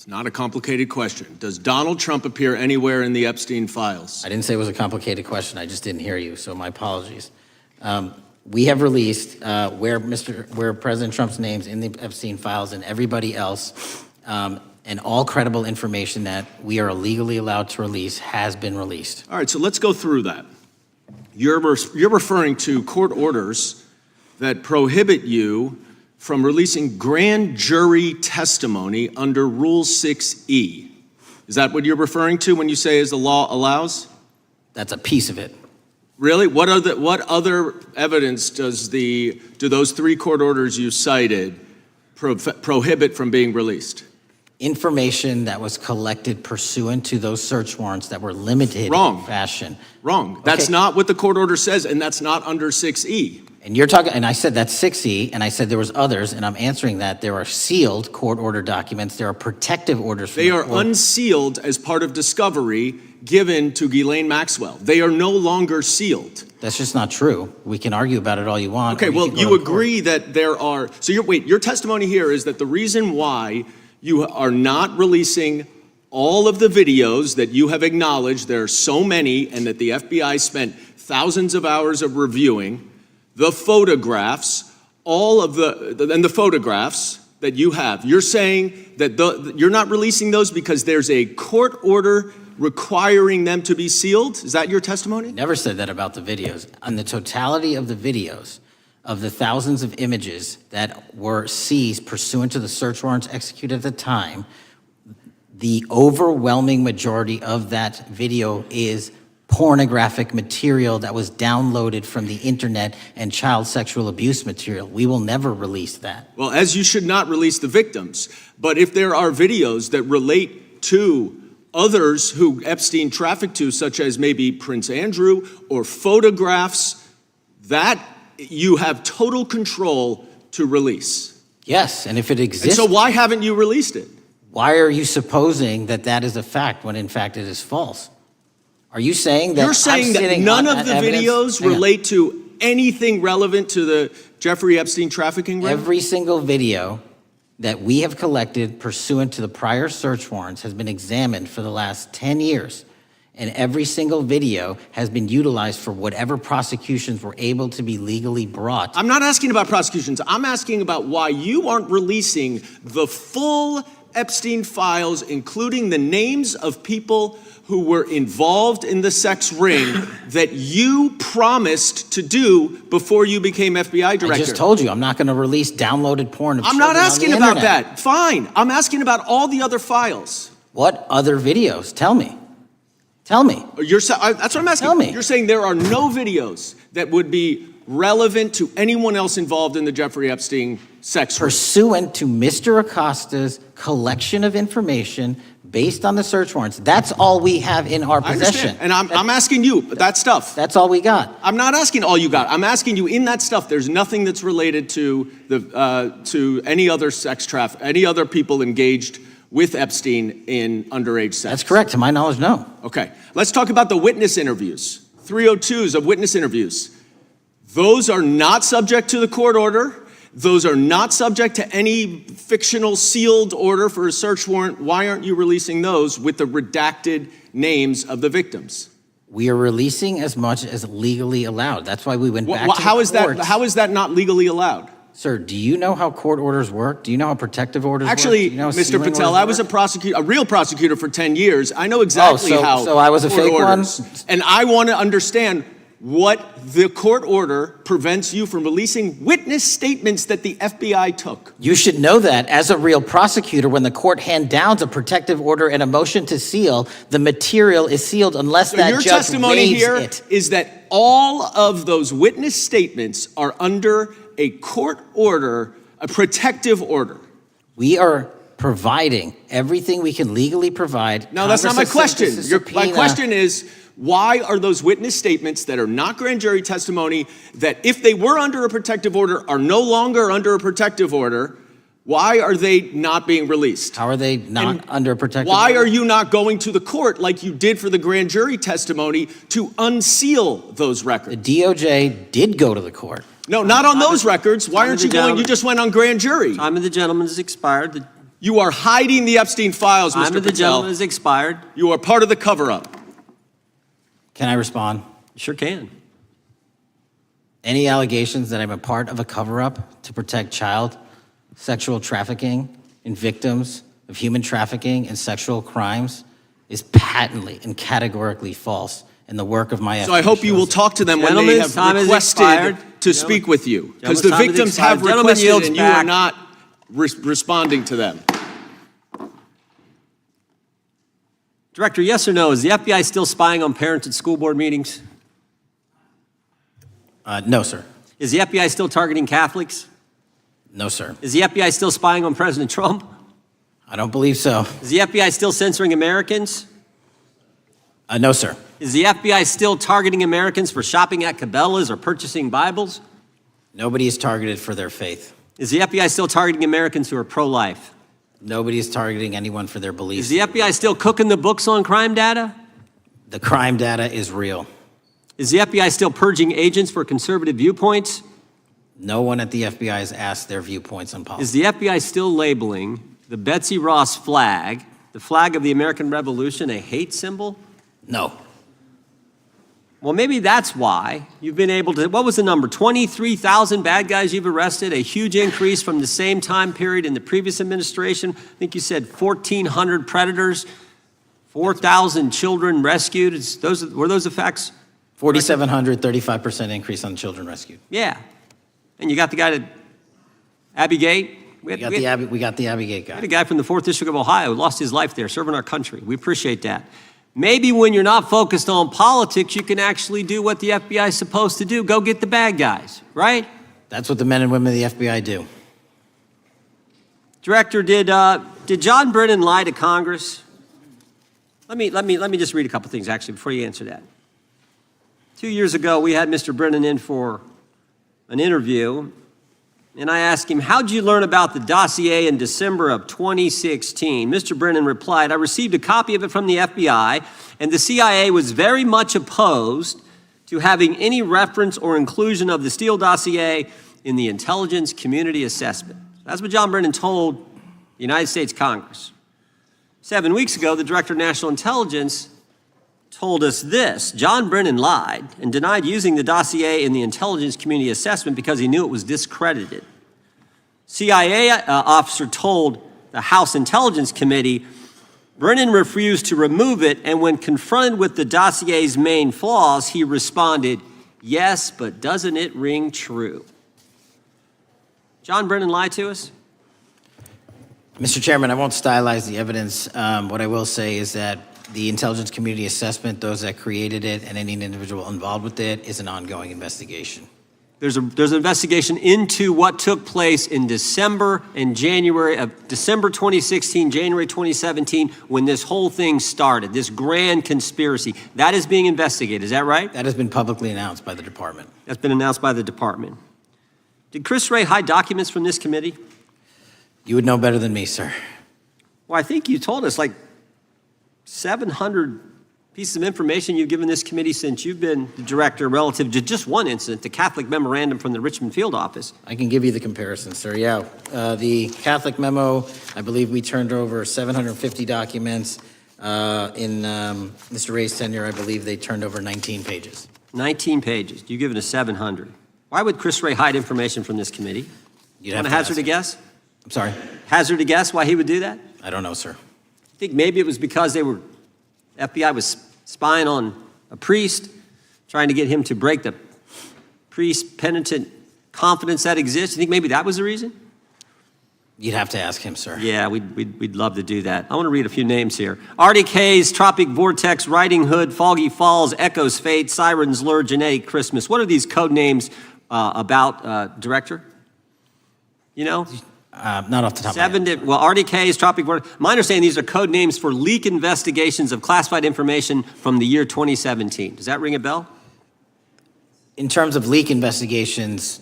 It's not a complicated question. Does Donald Trump appear anywhere in the Epstein files? I didn't say it was a complicated question. I just didn't hear you, so my apologies. We have released where President Trump's name's in the Epstein files and everybody else, and all credible information that we are legally allowed to release has been released. All right, so let's go through that. You're referring to court orders that prohibit you from releasing grand jury testimony under Rule 6E. Is that what you're referring to when you say as the law allows? That's a piece of it. Really? What other evidence do those 3 court orders you cited prohibit from being released? Information that was collected pursuant to those search warrants that were limited in fashion. Wrong. That's not what the court order says, and that's not under 6E. And you're talking, and I said that's 6E, and I said there was others, and I'm answering that. There are sealed court order documents. There are protective orders. They are unsealed as part of discovery given to Ghislaine Maxwell. They are no longer sealed. That's just not true. We can argue about it all you want. Okay, well, you agree that there are, so your testimony here is that the reason why you are not releasing all of the videos that you have acknowledged, there are so many, and that the FBI spent thousands of hours of reviewing, the photographs, and the photographs that you have. You're saying that you're not releasing those because there's a court order requiring them to be sealed? Is that your testimony? Never said that about the videos. On the totality of the videos, of the thousands of images that were seized pursuant to the search warrants executed at the time, the overwhelming majority of that video is pornographic material that was downloaded from the internet and child sexual abuse material. We will never release that. Well, as you should not release the victims, but if there are videos that relate to others who Epstein trafficked to, such as maybe Prince Andrew, or photographs, that you have total control to release. Yes, and if it exists. And so why haven't you released it? Why are you supposing that that is a fact when in fact it is false? Are you saying that you're saying that none of the videos relate to anything relevant to the Jeffrey Epstein trafficking ring? Every single video that we have collected pursuant to the prior search warrants has been examined for the last 10 years. And every single video has been utilized for whatever prosecutions were able to be legally brought. I'm not asking about prosecutions. I'm asking about why you aren't releasing the full Epstein files, including the names of people who were involved in the sex ring that you promised to do before you became FBI director. I just told you, I'm not going to release downloaded porn of I'm children not asking on the about internet. that. Fine. I'm asking about all the other files. What other videos? Tell me. Tell me. That's what I'm asking. Tell me. You're saying there are no videos that would be relevant to anyone else involved in the Jeffrey Epstein sex ring. Pursuant to Mr. Acosta's collection of information based on the search warrants. That's all we have in our possession. And I'm asking you, that stuff. That's all we got. I'm not asking all you got. I'm asking you, in that stuff, there's nothing that's related to any other sex traffic, any other people engaged with Epstein in underage sex. That's correct. To my knowledge, no. Okay. Let's talk about the witness interviews. 302s of witness interviews. Those are not subject to the court order. Those are not subject to any fictional sealed order for a search warrant. Why aren't you releasing those with the redacted names of the victims? We are releasing as much as legally allowed. That's why we went back to the courts. How is that not legally allowed? Sir, do you know how court orders work? Do you know how protective orders work? Actually, Do you know how Mr. sealing Patel, orders I was work? a real prosecutor for 10 years. I know exactly how. So I was a court fake orders. one? And I want to understand what the court order prevents you from releasing witness statements that the FBI took. You should know that as a real prosecutor, when the court hand downs a protective order and a motion to seal, the material is sealed unless that Your judge testimony waives here it. is that all of those witness statements are under a court order, a protective order. We are providing everything we can legally provide. No, that's not my Congress has question. sent us a My subpoena. question is, why are those witness statements that are not grand jury testimony, that if they were under a protective order are no longer under a protective order, why are they not being released? How are they not under a protective Why order? are you not going to the court like you did for the grand jury testimony to unseal those records? The DOJ did go to the court. No, not on those records. Why aren't you going? You just went on grand jury. Time of the gentleman has expired. The You are hiding the Epstein files, Mr. Time of the Patel. gentleman has expired. You are part of the cover-up. Can I respond? You sure can. Any allegations that I'm a part of a cover-up to protect child sexual trafficking and victims of human trafficking and sexual crimes is patently and categorically false, and the work of my So I hope you will talk to them when they Gentlemen's have time has requested expired. to speak with you. Because Gentlemen's the time has victims expired. have Gentleman requested yields and you are back. not responding to them. Director, yes or no, is the FBI still spying on parents at school board meetings? No, sir. Is the FBI still targeting Catholics? No, sir. Is the FBI still spying on President Trump? I don't believe so. Is the FBI still censoring Americans? No, sir. Is the FBI still targeting Americans for shopping at Cabela's or purchasing Bibles? Nobody is targeted for their faith. Is the FBI still targeting Americans who are pro-life? Nobody is targeting anyone for their Is beliefs. the FBI still cooking the books on crime data? The crime data is real. Is the FBI still purging agents for conservative viewpoints? No one at the FBI has asked their viewpoints on Is policy. the FBI still labeling the Betsy Ross flag, the flag of the American Revolution, a hate symbol? No. Well, maybe that's why you've been able to, what was the number? 23,000 bad guys you've arrested, a huge increase from the same time period in the previous administration. I think you said 1,400 predators, 4,000 children rescued. Were those the facts? 4,700, 35% increase on children rescued. Yeah. And you got the guy to Abbey Gate. We got the Abbey Gate We had guy. a guy from the 4th District of Ohio who lost his life there serving our country. We appreciate that. Maybe when you're not focused on politics, you can actually do what the FBI is supposed to do. Go get the bad guys, right? That's what the men and women of the FBI do. Director, did John Brennan lie to Congress? Let me just read a couple things actually before you answer that. 2 years ago, we had Mr. Brennan in for an interview, and I asked him, how'd you learn about the dossier in December of 2016? Mr. Brennan replied, I received a copy of it from the FBI, and the CIA was very much opposed to having any reference or inclusion of the Steele dossier in the intelligence community assessment. That's what John Brennan told the United States Congress. 7 weeks ago, the Director of National Intelligence told us this: John Brennan lied and denied using the dossier in the intelligence community assessment because he knew it was discredited. CIA officer told the House Intelligence Committee Brennan refused to remove it, and when confronted with the dossier's main flaws, he responded, yes, but doesn't it ring true? John Brennan lied to us? Mr. Chairman, I won't stylize the evidence. What I will say is that the intelligence community assessment, those that created it and any individual involved with it, is an ongoing investigation. There's an investigation into what took place in December and January of December 2016, January 2017, when this whole thing started, this grand conspiracy. That is being investigated, is that right? That has been publicly announced by the department. That's been announced by the department. Did Chris Wray hide documents from this committee? You would know better than me, sir. Well, I think you told us like 700 pieces of information you've given this committee since you've been the director relative to just one incident, the Catholic memorandum from the Richmond field office. I can give you the comparison, sir. Yeah, the Catholic memo, I believe we turned over 750 documents. In Mr. Ray's tenure, I believe they turned over 19 pages. 19 pages. You've given us 700. Why would Chris Wray hide information from this committee? You'd Want have to to hazard ask a him. guess? I'm sorry. Hazard a guess why he would do that? I don't know, sir. I think maybe it was because FBI was spying on a priest, trying to get him to break the priest penitent confidence that exists. You think maybe that was the reason? You'd have to ask him, sir. Yeah, we'd love to do that. I want to read a few names here. Arctic Haze, Tropic Vortex, Riding Hood, Foggy Falls, Echoes Fate, Sirens Lure, Genetic Christmas. What are these code names about, Director? You know? Not off the top of my head. Well, Arctic Haze, Tropic Vortex. My understanding, these are code names for leak investigations of classified information from the year 2017. Does that ring a bell? In terms of leak investigations,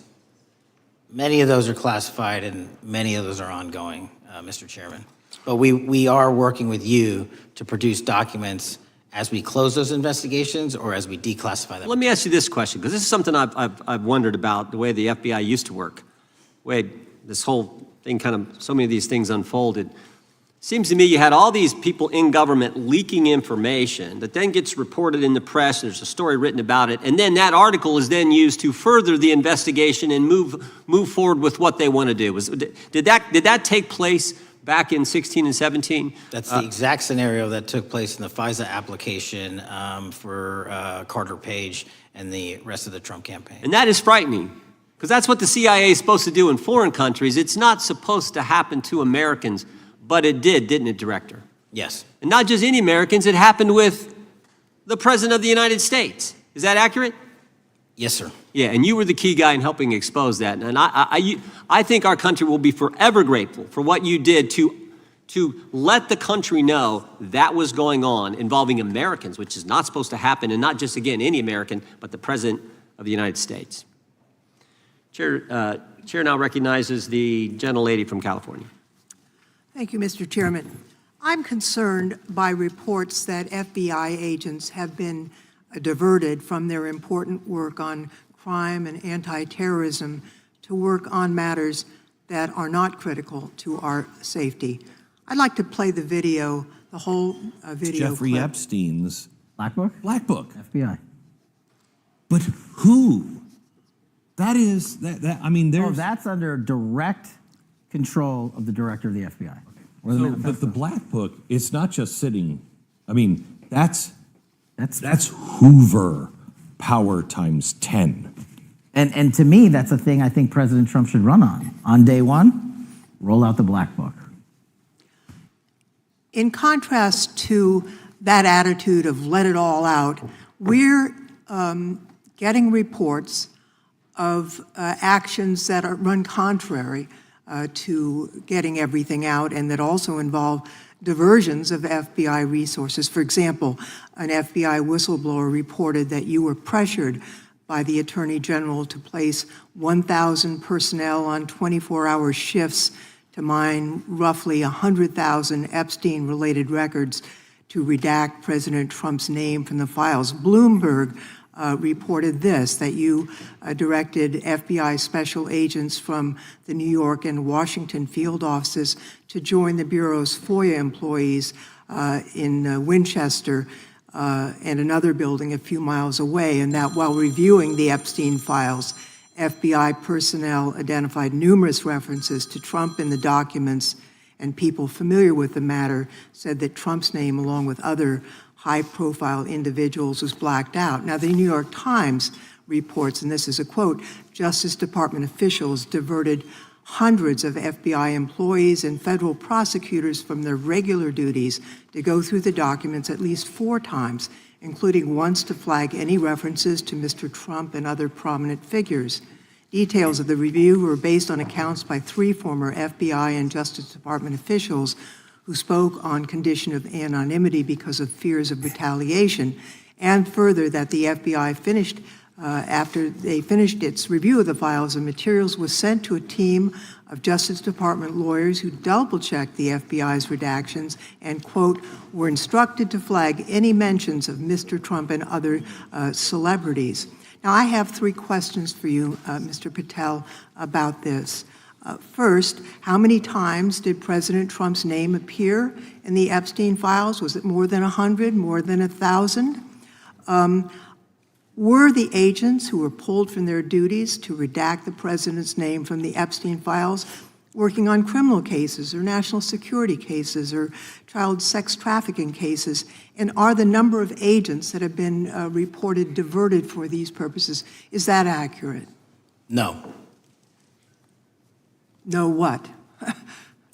many of those are classified and many of those are ongoing, Mr. Chairman. But we are working with you to produce documents as we close those investigations or as we declassify them. Let me ask you this question, because this is something I've wondered about, the way the FBI used to work. The way this whole thing so many of these things unfolded. Seems to me you had all these people in government leaking information that then gets reported in the press. There's a story written about it. And then that article is then used to further the investigation and move forward with what they want to do. Did that take place back in 16 and 17? That's the exact scenario that took place in the FISA application for Carter Page and the rest of the Trump campaign. And that is frightening, because that's what the CIA is supposed to do in foreign countries. It's not supposed to happen to Americans, but it did, didn't it, Director? Yes. And not just any Americans, it happened with the President of the United States. Is that accurate? Yes, sir. Yeah, and you were the key guy in helping expose that. And I think our country will be forever grateful for what you did to let the country know that was going on involving Americans, which is not supposed to happen, and not just, again, any American, but the President of the United States. Chair now recognizes the gentlelady from California. Thank you, Mr. Chairman. I'm concerned by reports that FBI agents have been diverted from their important work on crime and anti-terrorism to work on matters that are not critical to our safety. I'd like to play the video, the whole video Jeffrey clip. Epstein's Black Book? Black Book. FBI. But who? That is, I mean, Oh, there's... that's under direct control of the director of the FBI. Or the So, manifesto. but the Black Book, it's not just sitting, I mean, that's That's Hoover power times 10. and to me, that's a thing I think President Trump should run on. On day one, roll out the Black Book. In contrast to that attitude of let it all out, we're getting reports of actions that run contrary to getting everything out and that also involve diversions of FBI resources. For example, an FBI whistleblower reported that you were pressured by the Attorney General to place 1,000 personnel on 24-hour shifts to mine roughly 100,000 Epstein-related records to redact President Trump's name from the files. Bloomberg reported this, that you directed FBI special agents from the New York and Washington field offices to join the Bureau's FOIA employees in Winchester and another building a few miles away, and that while reviewing the Epstein files, FBI personnel identified numerous references to Trump in the documents, and people familiar with the matter said that Trump's name, along with other high-profile individuals, was blacked out. Now, the New York Times reports, and this is a quote, Justice Department officials diverted hundreds of FBI employees and federal prosecutors from their regular duties to go through the documents at least 4 times, including once to flag any references to Mr. Trump and other prominent figures. Details of the review were based on accounts by 3 former FBI and Justice Department officials who spoke on condition of anonymity because of fears of retaliation, and further that the FBI finished, after they finished its review of the files and materials, was sent to a team of Justice Department lawyers who double-checked the FBI's redactions and, quote, were instructed to flag any mentions of Mr. Trump and other celebrities. Now, I have 3 questions for you, Mr. Patel, about this. First, how many times did President Trump's name appear in the Epstein files? Was it more than 100, more than 1,000? Were the agents who were pulled from their duties to redact the president's name from the Epstein files working on criminal cases or national security cases or child sex trafficking cases? And are the number of agents that have been reported diverted for these purposes, is that accurate? No. No what?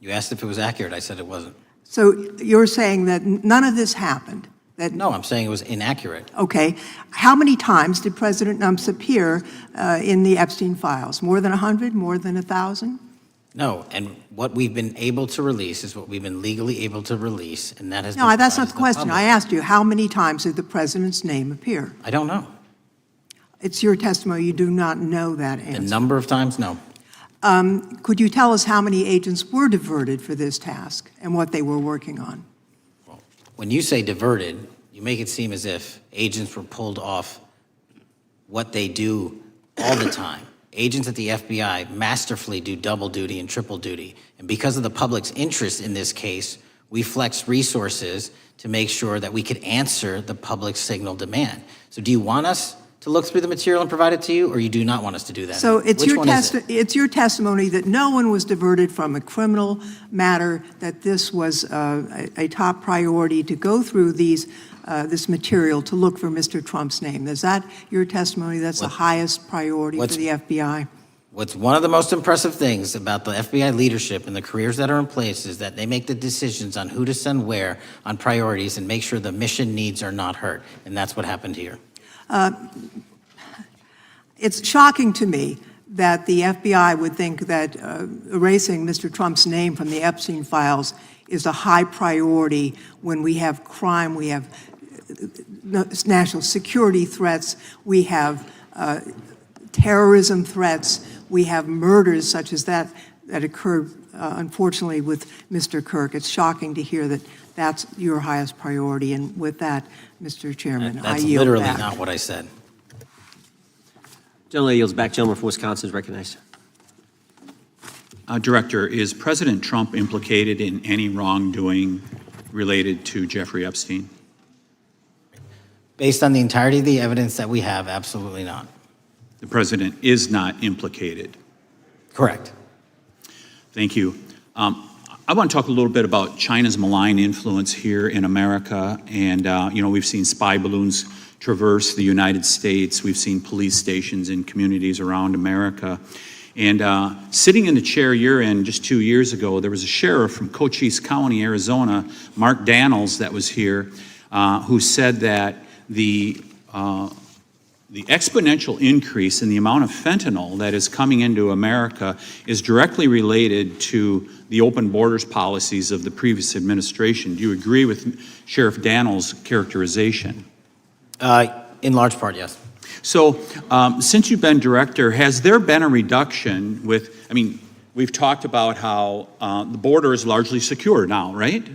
You asked if it was accurate. I said it wasn't. So you're saying that none of this happened? That, No, I'm saying it was inaccurate. okay. How many times did President Numps appear in the Epstein files? More than 100? More than 1,000? No, and what we've been able to release is what we've been legally able to release, and that has been No, that's not provided the to the question. I public. asked you, how many times did the president's name appear? I don't know. It's your testimony. You do not know that The answer. number of times, no. Could you tell us how many agents were diverted for this task and what they were working on? When you say diverted, you make it seem as if agents were pulled off what they do all the time. Agents at the FBI masterfully do double duty and triple duty. And because of the public's interest in this case, We flexed resources to make sure that we could answer the public signal demand. So do you want us to look through the material and provide it to you, or you do not want us to do that? So it's Which one is it? it's your testimony that no one was diverted from a criminal matter, that this was a top priority to go through this material to look for Mr. Trump's name. Is that your testimony? That's the highest priority for the FBI? What's one of the most impressive things about the FBI leadership and the careers that are in place is that they make the decisions on who to send where on priorities and make sure the mission needs are not hurt. And that's what happened here. It's shocking to me that the FBI would think that erasing Mr. Trump's name from the Epstein files is a high priority when we have crime, we have national security threats, we have terrorism threats, we have murders such as that occurred, unfortunately, with Mr. Kirk. It's shocking to hear that that's your highest priority. And with that, Mr. Chairman, I That's yield literally back. not what I said. Gentleman yields back. Gentleman from Wisconsin is recognized. Director, is President Trump implicated in any wrongdoing related to Jeffrey Epstein? Based on the entirety of the evidence that we have, absolutely not. The president is not implicated. Correct. Thank you. I want to talk a little bit about China's malign influence here in America. And, we've seen spy balloons traverse the United States. We've seen police stations in communities around America. And sitting in the chair you're in just 2 years ago, there was a sheriff from Cochise County, Arizona, Mark Daniels, that was here, who said that the exponential increase in the amount of fentanyl that is coming into America is directly related to the open borders policies of the previous administration. Do you agree with Sheriff Daniels' characterization? In large part, yes. So, since you've been director, has there been a reduction we've talked about how the border is largely secure now, right?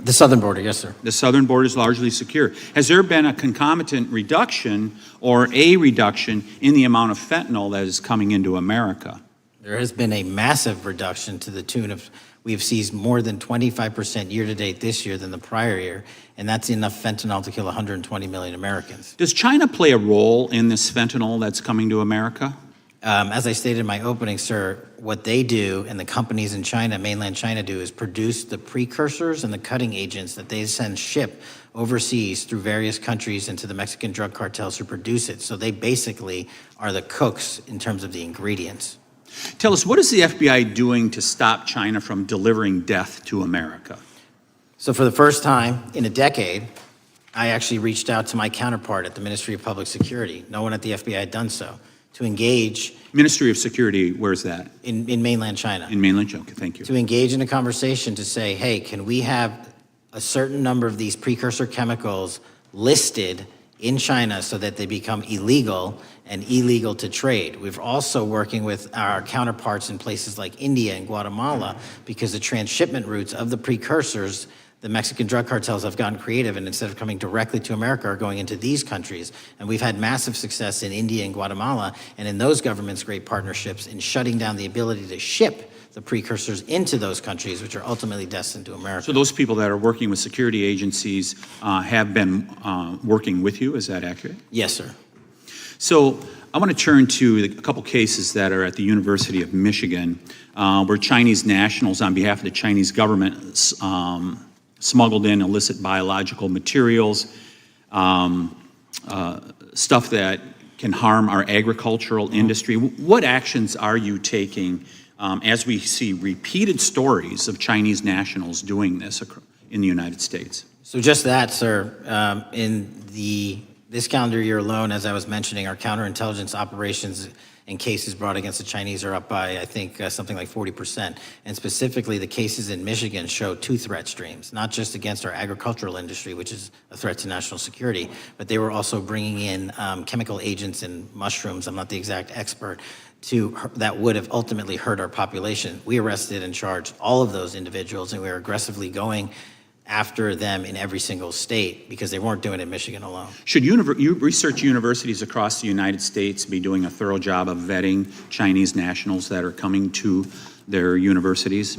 The southern border, yes, sir. The southern border is largely secure. Has there been a concomitant reduction or a reduction in the amount of fentanyl that is coming into America? There has been a massive reduction to the tune of, we have seized more than 25% year-to-date this year than the prior year, and that's enough fentanyl to kill 120 million Americans. Does China play a role in this fentanyl that's coming to America? As I stated in my opening, sir, what they do and the companies in China, mainland China, do is produce the precursors and the cutting agents that they ship overseas through various countries into the Mexican drug cartels who produce it. So they basically are the cooks in terms of the ingredients. Tell us, what is the FBI doing to stop China from delivering death to America? So for the first time in a decade, I actually reached out to my counterpart at the Ministry of Public Security. No one at the FBI had done so. To engage. Ministry of Security, where's that? In mainland China. In mainland China, okay, thank you. To engage in a conversation to say, hey, can we have a certain number of these precursor chemicals listed in China so that they become illegal and illegal to trade. We're also working with our counterparts in places like India and Guatemala because the transshipment routes of the precursors, the Mexican drug cartels have gotten creative, and instead of coming directly to America are going into these countries. And we've had massive success in India and Guatemala, and in those governments, great partnerships in shutting down the ability to ship the precursors into those countries, which are ultimately destined to America. So those people that are working with security agencies have been working with you, is that accurate? Yes, sir. So I want to turn to a couple cases that are at the University of Michigan, where Chinese nationals, on behalf of the Chinese government, smuggled in illicit biological materials, stuff that can harm our agricultural industry. What actions are you taking as we see repeated stories of Chinese nationals doing this in the United States? So just that, sir. In this calendar year alone, as I was mentioning, our counterintelligence operations and cases brought against the Chinese are up by, I think, something like 40%. And specifically, the cases in Michigan show two threat streams, not just against our agricultural industry, which is a threat to national security, but they were also bringing in chemical agents in mushrooms, I'm not the exact expert, that would have ultimately hurt our population. We arrested and charged all of those individuals, and we are aggressively going after them in every single state because they weren't doing it in Michigan alone. Should research universities across the United States be doing a thorough job of vetting Chinese nationals that are coming to their universities?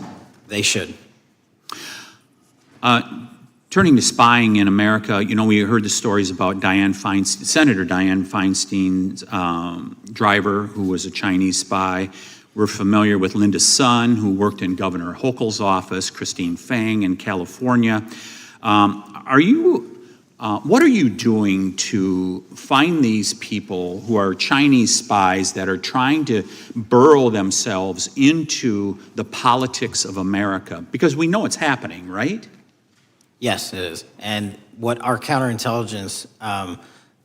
They should. Turning to spying in America, you know, we heard the stories about Senator Dianne Feinstein's driver, who was a Chinese spy. We're familiar with Linda's son, who worked in Governor Hochul's office, Christine Fang in California. What are you doing to find these people who are Chinese spies that are trying to burrow themselves into the politics of America? Because we know it's happening, right? Yes, it is. And what our counterintelligence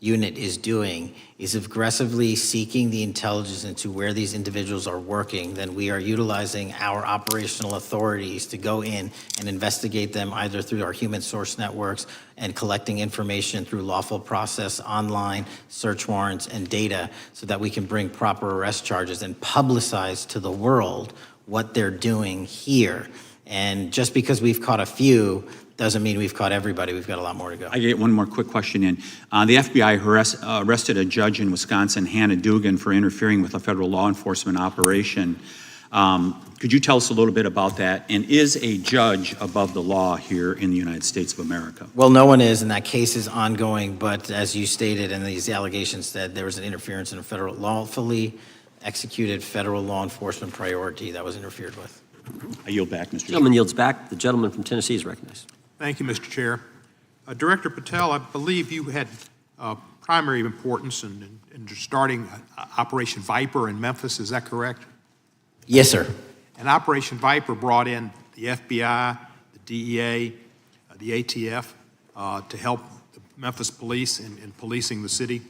unit is doing is aggressively seeking the intelligence into where these individuals are working. Then we are utilizing our operational authorities to go in and investigate them either through our human source networks and collecting information through lawful process, online search warrants and data, so that we can bring proper arrest charges and publicize to the world what they're doing here. And just because we've caught a few doesn't mean we've caught everybody. We've got a lot more to go. I get one more quick question in. The FBI arrested a judge in Wisconsin, Hannah Dugan, for interfering with a federal law enforcement operation. Could you tell us a little bit about that? And is a judge above the law here in the United States of America? Well, no one is, and that case is ongoing. But as you stated, and these allegations said, there was an interference in a federal lawfully executed federal law enforcement priority that was interfered with. I yield back, Mr. Gentleman yields back. The gentleman from Tennessee is recognized. Thank you, Mr. Chair. Director Patel, I believe you had primary importance in starting Operation Viper in Memphis. Is that correct? Yes, sir. And Operation Viper brought in the FBI, the DEA, the ATF to help the Memphis police in policing the city.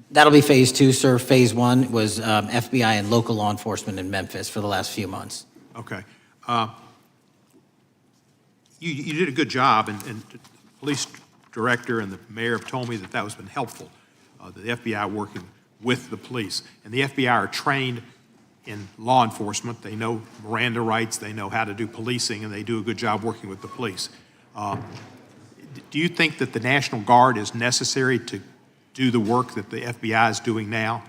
That'll be phase 2, sir. Phase 1 was FBI and local law enforcement in Memphis for the last few months. Okay. You did a good job, and the police director and the mayor have told me that has been helpful, the FBI working with the police. And the FBI are trained in law enforcement. They know Miranda rights, they know how to do policing, and they do a good job working with the police. Do you think that the National Guard is necessary to do the work that the FBI is doing now?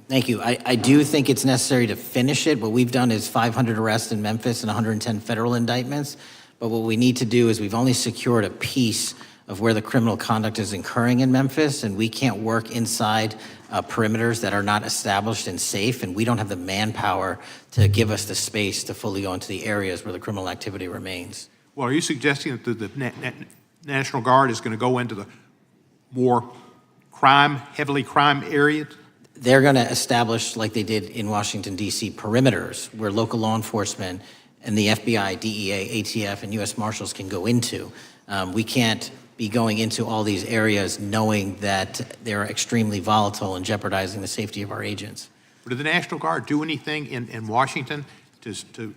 Thank you. I do think it's necessary to finish it. What we've done is 500 arrests in Memphis and 110 federal indictments. But what we need to do is we've only secured a piece of where the criminal conduct is occurring in Memphis, and we can't work inside perimeters that are not established and safe, and we don't have the manpower to give us the space to fully go into the areas where the criminal activity remains. Well, are you suggesting that the National Guard is going to go into the more heavily crime areas? They're going to establish, like they did in Washington, D.C., perimeters where local law enforcement and the FBI, DEA, ATF, and U.S. Marshals can go into. We can't be going into all these areas knowing that they're extremely volatile and jeopardizing the safety of our agents. Did the National Guard do anything in Washington to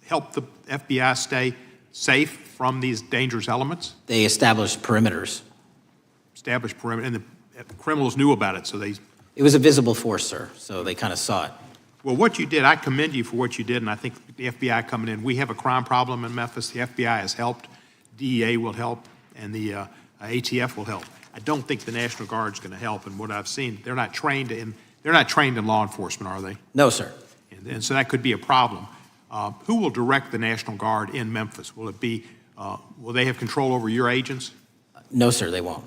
help the FBI stay safe from these dangerous elements? They established perimeters. Established perimeter, and the criminals knew about it, so they... It was a visible force, sir, so they kind of saw it. Well, what you did, I commend you for what you did, and I think the FBI coming in, we have a crime problem in Memphis. The FBI has helped, DEA will help, and the ATF will help. I don't think the National Guard is going to help, and what I've seen, they're not trained in law enforcement, are they? No, sir. And so that could be a problem. Who will direct the National Guard in Memphis? Will it be, will they have control over your agents? No, sir, they won't.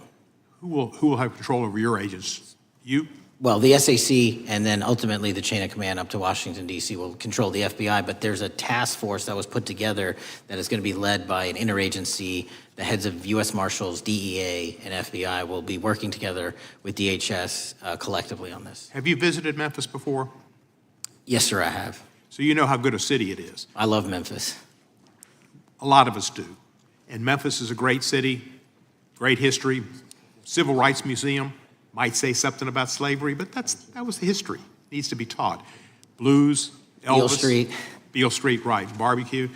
Who will have control over your agents? You? Well, the SAC and then ultimately the chain of command up to Washington, D.C. will control the FBI, but there's a task force that was put together that is going to be led by an interagency. The heads of U.S. Marshals, DEA, and FBI will be working together with DHS collectively on this. Have you visited Memphis before? Yes, sir, I have. So you know how good a city it is. I love Memphis. A lot of us do. And Memphis is a great city, great history, civil rights museum. Might say something about slavery, but that was the history. It needs to be taught. Blues, Elvis. Beale Street. Beale Street, right, barbecue.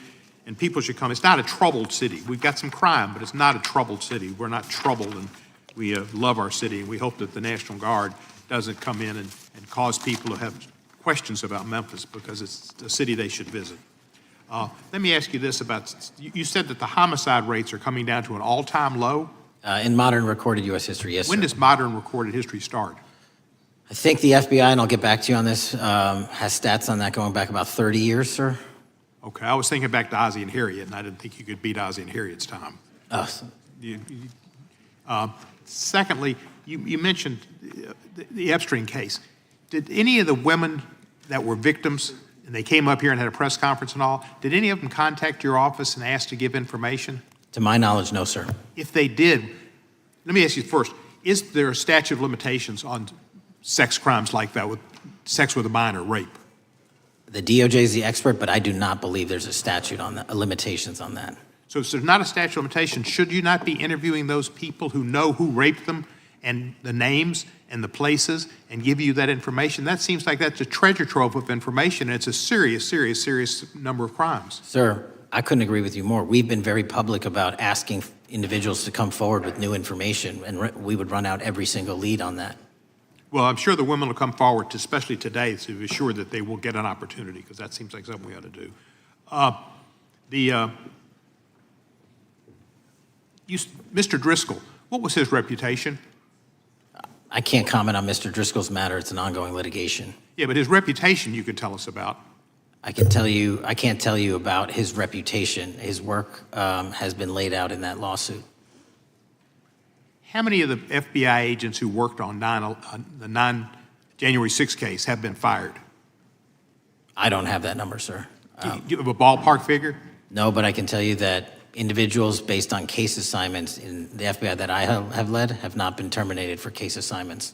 And people should come. It's not a troubled city. We've got some crime, but it's not a troubled city. We're not troubled, and we love our city. And we hope that the National Guard doesn't come in and cause people to have questions about Memphis, because it's a city they should visit. Let me ask you this about, you said that the homicide rates are coming down to an all-time low? In modern recorded U.S. history, yes, sir. When does modern recorded history start? I think the FBI, and I'll get back to you on this, has stats on that going back about 30 years, sir. Okay, I was thinking back to Ozzie and Harriet, and I didn't think you could beat Ozzie and Harriet's time. Secondly, you mentioned the Epstein case. Did any of the women that were victims, and they came up here and had a press conference and all, did any of them contact your office and ask to give information? To my knowledge, no, sir. If they did, let me ask you first, is there a statute of limitations on sex crimes like that, with sex with a minor, rape? The DOJ is the expert, but I do not believe there's a statute on that, limitations on that. So if there's not a statute of limitations, should you not be interviewing those people who know who raped them and the names and the places and give you that information? That seems like that's a treasure trove of information, and it's a serious, serious, serious number of crimes. Sir, I couldn't agree with you more. We've been very public about asking individuals to come forward with new information, and we would run out every single lead on that. Well, I'm sure the women will come forward, especially today, to be sure that they will get an opportunity, because that seems like something we ought to do. Mr. Driscoll, what was his reputation? I can't comment on Mr. Driscoll's matter. It's an ongoing litigation. Yeah, but his reputation you could tell us about. I can't tell you about his reputation. His work has been laid out in that lawsuit. How many of the FBI agents who worked on the January 6th case have been fired? I don't have that number, sir. Do you have a ballpark figure? No, but I can tell you that individuals based on case assignments in the FBI that I have led have not been terminated for case assignments.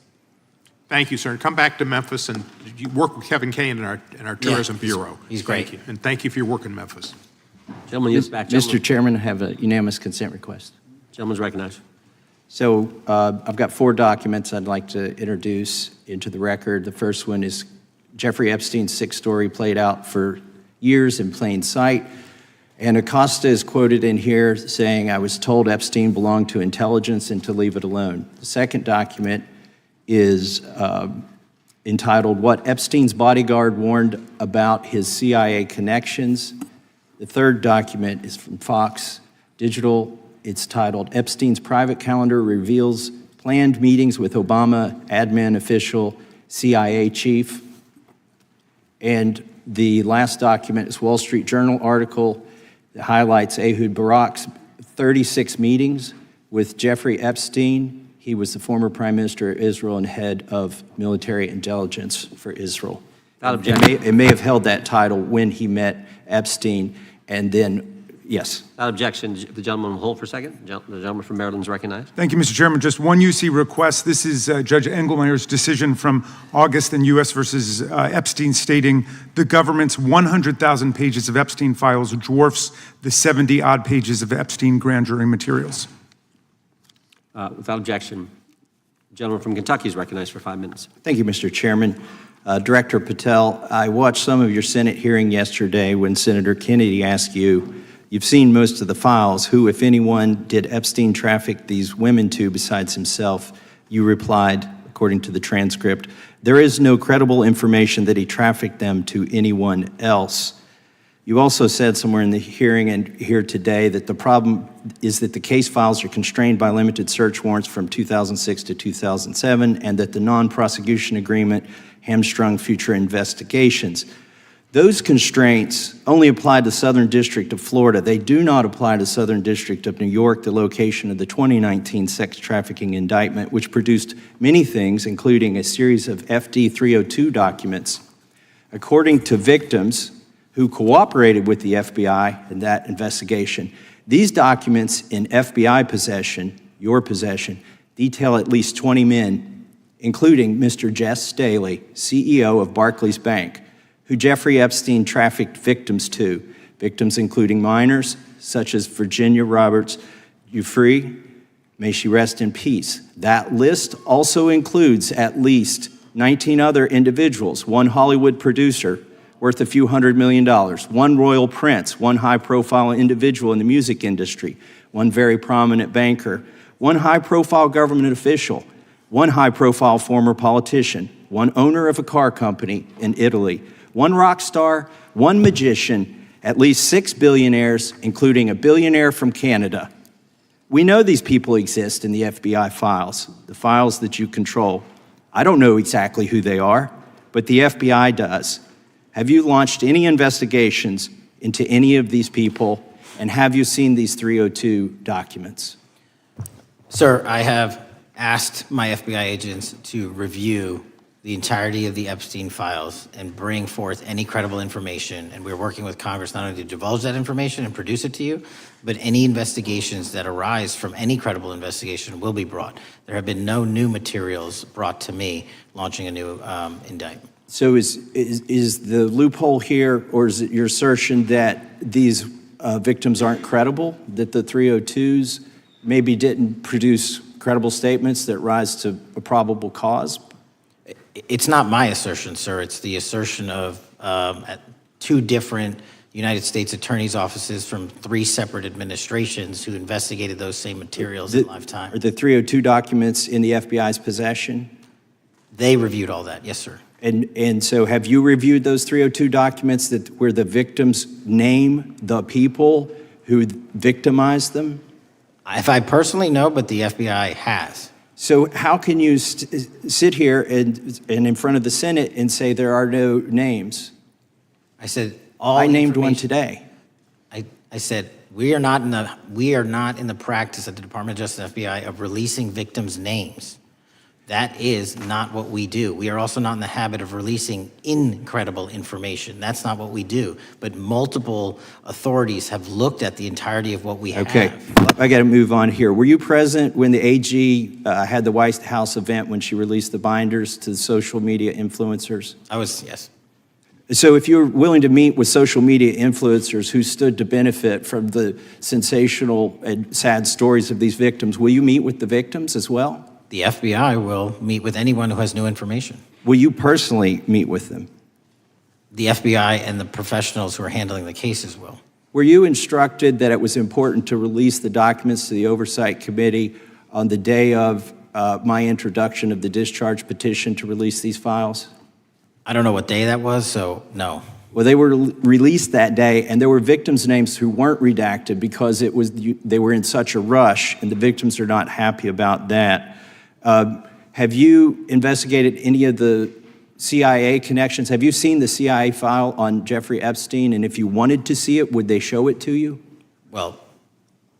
Thank you, sir. Come back to Memphis, and you work with Kevin Kane in our Tourism Bureau. He's great. Thank you. And thank you for your work in Memphis. Gentleman, yields back. Mr. Chairman, I have a unanimous consent request. Gentleman's recognized. So I've got 4 documents I'd like to introduce into the record. The first one is Jeffrey Epstein's 6th story played out for years in plain sight. And Acosta is quoted in here saying, "I was told Epstein belonged to intelligence and to leave it alone." The second document is entitled, "What Epstein's Bodyguard Warned About His CIA Connections." The third document is from Fox Digital. It's titled, "Epstein's Private Calendar Reveals Planned Meetings with Obama Admin Official CIA Chief." And the last document is Wall Street Journal article that highlights Ehud Barak's 36 meetings with Jeffrey Epstein. He was the former Prime Minister of Israel and head of military intelligence for Israel. It may have held that title when he met Epstein, and then, yes. Without objection, the gentleman will hold for a second. The gentleman from Maryland is recognized. Thank you, Mr. Chairman. Just one UC request. This is Judge Engelmeyer's decision from August in U.S. versus Epstein, stating the government's 100,000 pages of Epstein files dwarfs the 70-odd pages of Epstein grand jury materials. Without objection, the gentleman from Kentucky is recognized for 5 minutes. Thank you, Mr. Chairman. Director Patel, I watched some of your Senate hearing yesterday when Senator Kennedy asked you, "You've seen most of the files. Who, if anyone, did Epstein traffic these women to besides himself?" You replied, according to the transcript, "There is no credible information that he trafficked them to anyone else." You also said somewhere in the hearing and here today that the problem is that the case files are constrained by limited search warrants from 2006 to 2007, and that the non-prosecution agreement hamstrung future investigations. Those constraints only apply to Southern District of Florida. They do not apply to Southern District of New York, the location of the 2019 sex trafficking indictment, which produced many things, including a series of FD 302 documents. According to victims who cooperated with the FBI in that investigation, these documents in FBI possession, your possession, detail at least 20 men, including Mr. Jess Staley, CEO of Barclays Bank, who Jeffrey Epstein trafficked victims to, victims including minors, such as Virginia Roberts Giuffre, may she rest in peace. That list also includes at least 19 other individuals, one Hollywood producer worth a few $100 million, one royal prince, one high-profile individual in the music industry, one very prominent banker, one high-profile government official, one high-profile former politician, one owner of a car company in Italy, one rock star, one magician, at least 6 billionaires, including a billionaire from Canada. We know these people exist in the FBI files, the files that you control. I don't know exactly who they are, but the FBI does. Have you launched any investigations into any of these people? And have you seen these 302 documents? Sir, I have asked my FBI agents to review the entirety of the Epstein files and bring forth any credible information. And we're working with Congress not only to divulge that information and produce it to you, but any investigations that arise from any credible investigation will be brought. There have been no new materials brought to me launching a new indictment. So is the loophole here, or is it your assertion that these victims aren't credible, that the 302s maybe didn't produce credible statements that rise to a probable cause? It's not my assertion, sir. It's the assertion of two different United States attorneys' offices from three separate administrations who investigated those same materials in live time. Are the 302 documents in the FBI's possession? They reviewed all that, yes, sir. And so have you reviewed those 302 documents where the victims name the people who victimized them? If I personally know, but the FBI has. So how can you sit here and in front of the Senate and say there are no names? I said I named one today. I said we are not in the practice at the Department of Justice and FBI of releasing victims' names. That is not what we do. We are also not in the habit of releasing incredible information. That's not what we do. But multiple authorities have looked at the entirety of what we have. Okay, I got to move on here. Were you present when the AG had the White House event when she released the binders to the social media influencers? I was, yes. So if you're willing to meet with social media influencers who stood to benefit from the sensational and sad stories of these victims, will you meet with the victims as well? The FBI will meet with anyone who has new information. Will you personally meet with them? The FBI and the professionals who are handling the cases will. Were you instructed that it was important to release the documents to the Oversight Committee on the day of my introduction of the discharge petition to release these files? I don't know what day that was, so no. Well, they were released that day, and there were victims' names who weren't redacted because they were in such a rush, and the victims are not happy about that. Have you investigated any of the CIA connections? Have you seen the CIA file on Jeffrey Epstein? And if you wanted to see it, would they show it to you? Well,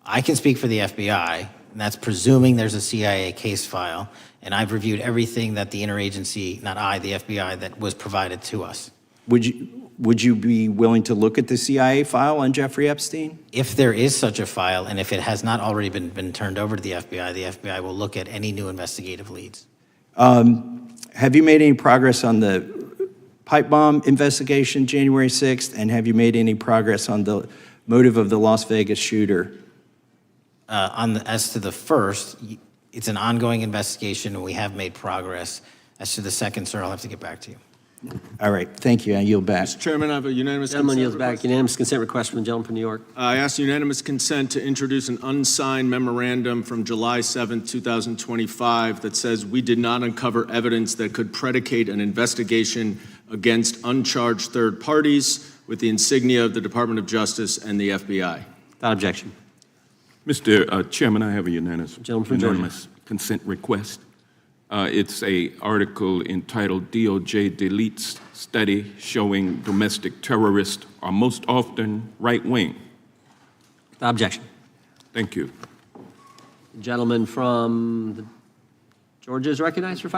I can speak for the FBI, and that's presuming there's a CIA case file, and I've reviewed everything that the interagency, not I, the FBI, that was provided to us. Would you be willing to look at the CIA file on Jeffrey Epstein? If there is such a file, and if it has not already been turned over to the FBI will look at any new investigative leads. Have you made any progress on the pipe bomb investigation January 6th? And have you made any progress on the motive of the Las Vegas shooter? As to the first, it's an ongoing investigation, and we have made progress. As to the second, sir, I'll have to get back to you. All right, thank you. I yield back. Mr. Chairman, I have a unanimous Gentleman consent yields back. request. Unanimous consent request from the gentleman from New York. I ask unanimous consent to introduce an unsigned memorandum from July 7th, 2025 that says we did not uncover evidence that could predicate an investigation against uncharged third parties with the insignia of the Department of Justice and the FBI. Without objection. Mr. Chairman, I have a Gentleman from Georgia. unanimous consent request. It's an article entitled DOJ Deletes Study Showing Domestic Terrorists Are Most Often Right-Wing. Without objection. Thank you. The gentleman from Georgia is recognized for 5 minutes.